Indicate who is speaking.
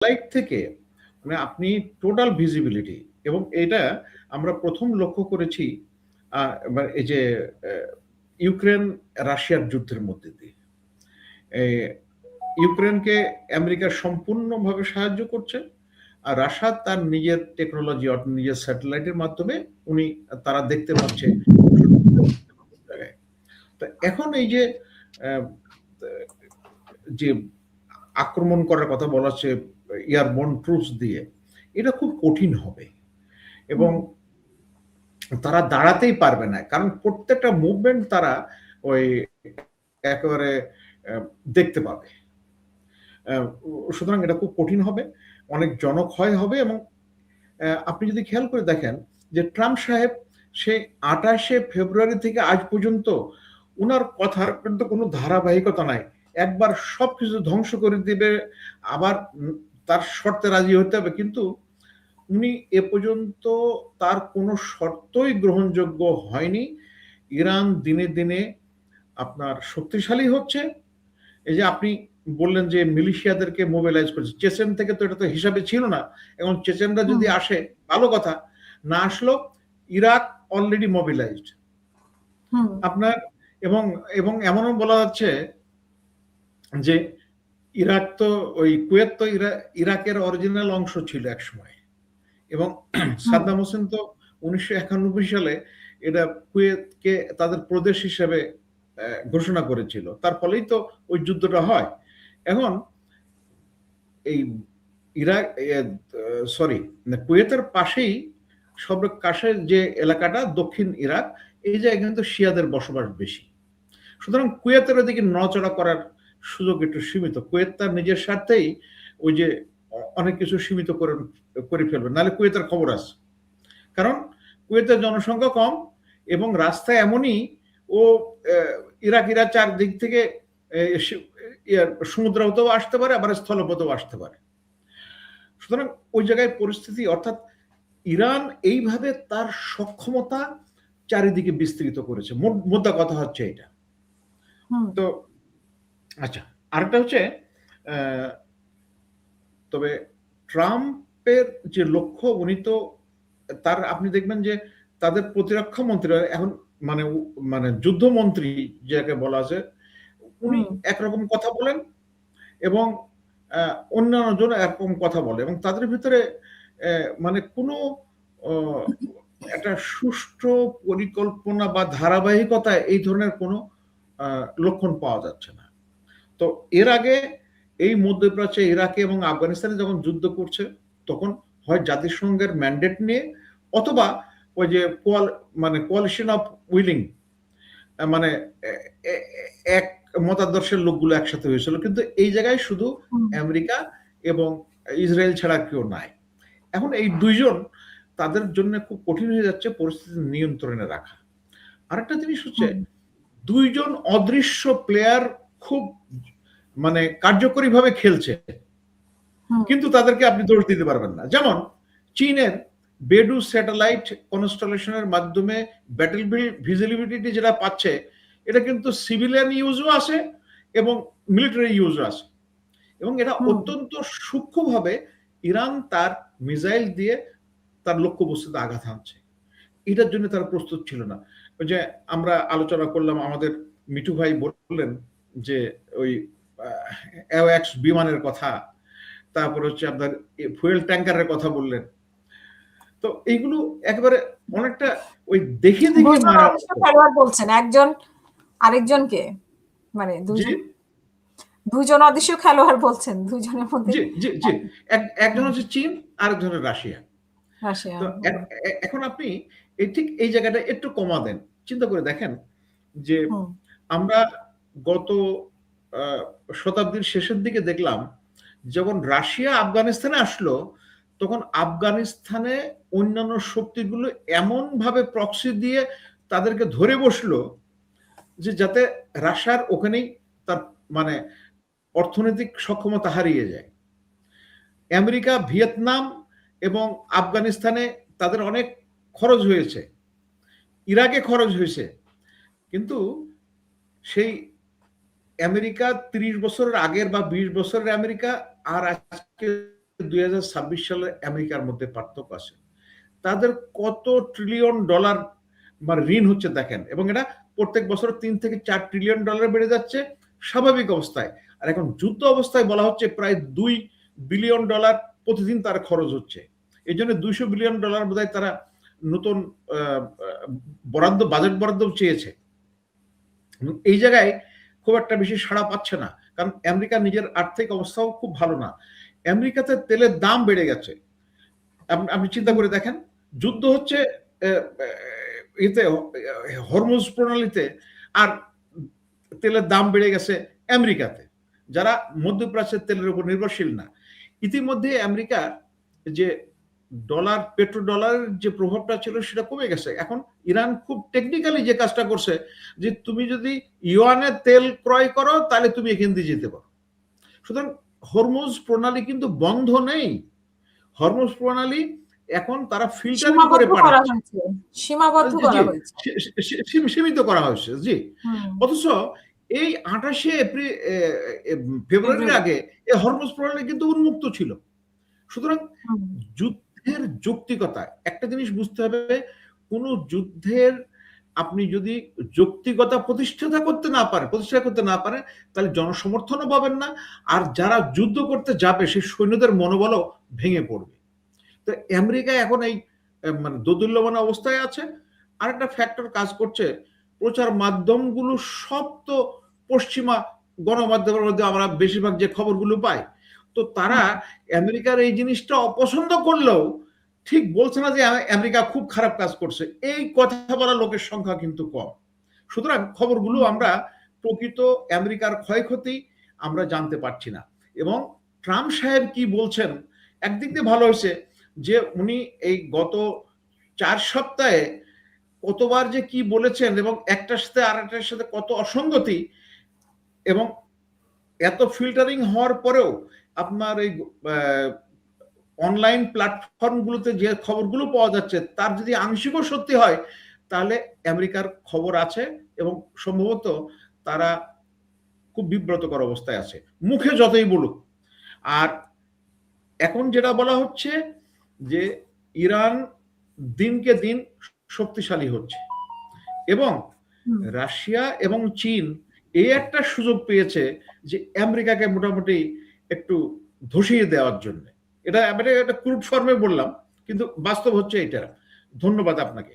Speaker 1: Satellite থেকে মানে আপনি টোটাল ভিজিবিলিটি, এবং এটা আমরা প্রথম লক্ষ্য করেছি এই যে ইউক্রেন রাশিয়ার যুদ্ধের মধ্যে দিয়ে। ইউক্রেনকে আমেরিকা সম্পূর্ণভাবে সাহায্য করছে, আর রাশিয়া তার নিজের টেকনোলজি নিজের স্যাটেলাইটের মাধ্যমে তারা দেখতে পাচ্ছে জায়গায়। তো এখন এই যে যে আক্রমণ করার কথা বলা হচ্ছে এয়ারবোর্ন ট্রুপস দিয়ে, এটা খুব কঠিন হবে এবং তারা দাঁড়াতেই পারবে না, কারণ প্রত্যেকটা মুভমেন্ট তারা ওই একেবারে দেখতে পাবে। সুতরাং এটা খুব কঠিন হবে, অনেক জনক্ষয় হবে। এবং আপনি যদি খেয়াল করে দেখেন যে ট্রাম্প সাহেব সে 28শে ফেব্রুয়ারি থেকে আজ পর্যন্ত ওনার কথার কিন্তু কোনো ধারাবাহিকতা নাই। একবার সবকিছু ধ্বংস করে দিবে, আবার তার শর্তে রাজি হতে হবে, কিন্তু উনি এ পর্যন্ত তার কোনো শর্তই গ্রহণযোগ্য হয়নি। ইরান দিনে দিনে আপনার শক্তিশালী হচ্ছে। এই যে আপনি বললেন যে মিলিশিয়াদেরকে মোবিলাইজ করছে, চেচেন থেকে তো এটা তো হিসাবে ছিল না। এখন চেচেনরা যদি আসে ভালো কথা, না আসলো ইরাক অলরেডি মোবিলাইজড আপনার। এবং এবং এমনও বলা যাচ্ছে যে ইরাক তো ওই কুয়েত তো ইরাকের অরিজিনাল অংশ ছিল এক সময়, এবং সাদ্দাম হোসেন তো 1991 সালে এটা কুয়েতকে তাদের প্রদেশ হিসেবে ঘোষণা করেছিল, তার ফলেই তো ওই যুদ্ধটা হয়। এখন এই ইরাক কুয়েতের পাশেই সব কাছে যে এলাকাটা দক্ষিণ ইরাক, এই জায়গায় কিন্তু শিয়াদের বসবাস বেশি। সুতরাং কুয়েতের ওদিকে নড়াচড়া করার সুযোগ একটু সীমিত। কুয়েত তার নিজের স্বার্থেই ওই যে অনেক কিছু সীমিত করে ফেলবে, নাহলে কুয়েতের খবর আছে। কারণ কুয়েতের জনসংখ্যা কম এবং রাস্তা এমনই, ও ইরাকিরা চারদিক থেকে সমুদ্র হতেও আসতে পারে, আবার স্থলপথেও আসতে পারে। সুতরাং ওই জায়গায় পরিস্থিতি, অর্থাৎ ইরান এইভাবে তার সক্ষমতা চারিদিকে বিস্তৃত করেছে। মোদ্দা কথা হচ্ছে এটা। তো আচ্ছা, আরেকটা হচ্ছে তবে ট্রাম্পের যে লক্ষ্য, উনি তো তার আপনি দেখবেন যে তাদের প্রতিরক্ষা মন্ত্রী এখন মানে মানে যুদ্ধমন্ত্রী যাকে বলা আছে, উনি একরকম কথা বলেন এবং অন্যান্য জন একরকম কথা বলে, এবং তাদের ভিতরে মানে কোনো একটা সুষ্ঠু পরিকল্পনা বা ধারাবাহিকতা এই ধরনের কোনো লক্ষণ পাওয়া যাচ্ছে না। তো এর আগে এই মধ্যপ্রাচ্যে ইরাকে এবং আফগানিস্তানে যখন যুদ্ধ করছে, তখন হয় জাতিসংঘের ম্যান্ডেট নিয়ে, অথবা ওই যে কোয়ালিশন অফ উইলিং, মানে এক মতাদর্শের লোকগুলো একসাথে হয়েছিল। কিন্তু এই জায়গায় শুধু আমেরিকা এবং ইসরায়েল ছাড়া কেউ নাই। এখন এই দুইজন, তাদের জন্য খুব কঠিন হয়ে যাচ্ছে পরিস্থিতি নিয়ন্ত্রণে রাখা। আরেকটা জিনিস হচ্ছে, দুইজন অদৃশ্য প্লেয়ার খুব মানে কার্যকরী ভাবে খেলছে, কিন্তু তাদেরকে আপনি দোষ দিতে পারবেন না। যেমন চীনের বেডু স্যাটেলাইট কনস্টেলেশনের মাধ্যমে ব্যাটল ভিজিবিলিটি যেটা পাচ্ছে, এটা কিন্তু সিভিলিয়ান ইউজও আছে এবং মিলিটারি ইউজও আছে, এবং এটা অত্যন্ত সূক্ষ্মভাবে ইরান তার মিসাইল দিয়ে তার লক্ষ্যবস্তুতে আঘাত হানছে। এটার জন্য তারা প্রস্তুত ছিল না। ওই যে আমরা আলোচনা করলাম, আমাদের মিঠু ভাই বললেন যে ওই AWACS বিমানের কথা, তারপর হচ্ছে আপনার ফুয়েল ট্যাঙ্কারের কথা বললেন। তো এইগুলো একেবারে অনেকটা ওই দেখে দেখে মারা
Speaker 2: খেলোয়াড় বলছেন একজন আরেকজনকে, মানে দুজন অদৃশ্য খেলোয়াড় বলছেন, দুজনের মধ্যে
Speaker 1: একজন হচ্ছে চীন, আরেকজন রাশিয়া। তো এখন আপনি ঠিক এই জায়গাটা একটু কমা দেন, চিন্তা করে দেখেন যে আমরা গত শতাব্দীর শেষের দিকে দেখলাম, যখন রাশিয়া আফগানিস্তানে আসলো, তখন আফগানিস্তানে অন্যান্য শক্তিগুলো এমন ভাবে প্রক্সি দিয়ে তাদেরকে ধরে বসলো যে যাতে রাশিয়ার ওখানেই তার মানে অর্থনৈতিক সক্ষমতা হারিয়ে যায়। আমেরিকা, ভিয়েতনাম এবং আফগানিস্তানে তাদের অনেক খরচ হয়েছে, ইরাকে খরচ হয়েছে, কিন্তু সেই আমেরিকা 30 বছরের আগের বা 20 বছরের আমেরিকা আর আজকে 2026 সালে আমেরিকার মধ্যে পার্থক্য আছে। তাদের কত ট্রিলিয়ন ডলার মানে ঋণ হচ্ছে দেখেন, এবং এটা প্রত্যেক বছর 3 থেকে 4 ট্রিলিয়ন ডলার বেড়ে যাচ্ছে স্বাভাবিক অবস্থায়। আর এখন যুদ্ধ অবস্থায় বলা হচ্ছে প্রায় 2 বিলিয়ন ডলার প্রতিদিন তার খরচ হচ্ছে। এই জন্য 200 বিলিয়ন ডলার বোধহয় তারা নতুন বরাদ্দ, বাজেট বরাদ্দ চেয়েছে। এই জায়গায় খুব একটা বেশি সাড়া পাচ্ছে না, কারণ আমেরিকা নিজের আর্থিক অবস্থাও খুব ভালো না। আমেরিকাতে তেলের দাম বেড়ে গেছে। আপনি চিন্তা করে দেখেন, যুদ্ধ হচ্ছে এতে হরমুজ প্রণালীতে, আর তেলের দাম বেড়ে গেছে আমেরিকাতে, যারা মধ্যপ্রাচ্যের তেলের উপর নির্ভরশীল না। ইতিমধ্যে আমেরিকা যে ডলার, পেট্রো ডলারের যে প্রভাবটা ছিল সেটা কমে গেছে। এখন ইরান খুব টেকনিক্যালি যে কাজটা করছে, যে তুমি যদি ইউয়ানে তেল ক্রয় করো তাহলে তুমি এখান দিয়ে যেতে পারো। সুতরাং হরমুজ প্রণালী কিন্তু বন্ধ নেই। হরমুজ প্রণালী এখন তারা ফিল্টারিং করে পাঠাচ্ছে, সীমিত করা হয়েছে। জি, অথচ এই 28 ফেব্রুয়ারির আগে এই হরমুজ প্রণালী কিন্তু উন্মুক্ত ছিল। সুতরাং যুদ্ধের যৌক্তিকতা, একটা জিনিস বুঝতে হবে, কোন যুদ্ধের আপনি যদি যৌক্তিকতা প্রতিষ্ঠা করতে না পারেন তাহলে জনসমর্থনও পাবেন না, আর যারা যুদ্ধ করতে যাবে সেই সৈন্যদের মনোবলও ভেঙে পড়বে। তো আমেরিকা এখন এই মানে দোদুল্যমান অবস্থায় আছে। আরেকটা ফ্যাক্টর কাজ করছে, প্রচার মাধ্যমগুলো সব তো পশ্চিমা গণমাধ্যমের মধ্যে আমরা বেশিরভাগ যে খবরগুলো পাই, তো তারা আমেরিকার এই জিনিসটা অপছন্দ করলেও ঠিক বলছে না যে আমেরিকা খুব খারাপ কাজ করছে। এই কথা বলা লোকের সংখ্যা কিন্তু কম। সুতরাং খবরগুলো আমরা প্রকৃত আমেরিকার ক্ষয়ক্ষতি আমরা জানতে পারছি না। এবং ট্রাম্প সাহেব কি বলছেন, একদিক দিয়ে ভালো হয়েছে যে উনি এই গত 4 সপ্তাহে কতবার যে কি বলেছেন, এবং একটার সাথে আরেকটার সাথে কত অসঙ্গতি, এবং এত ফিল্টারিং হওয়ার পরেও আপনার এই অনলাইন প্ল্যাটফর্মগুলোতে যে খবরগুলো পাওয়া যাচ্ছে তার যদি আংশিকও সত্যি হয়, তাহলে আমেরিকার খবর আছে, এবং সম্ভবত তারা খুব বিব্রতকর অবস্থায় আছে, মুখে যতই বলুক। আর এখন যেটা বলা হচ্ছে যে ইরান দিনকে দিন শক্তিশালী হচ্ছে, এবং রাশিয়া এবং চীন এই একটা সুযোগ পেয়েছে যে আমেরিকাকে মোটামুটি একটু ধসিয়ে দেওয়ার জন্য। এটা একটা ক্রুড ফর্মে বললাম, কিন্তু বাস্তব হচ্ছে এটা। ধন্যবাদ আপনাকে।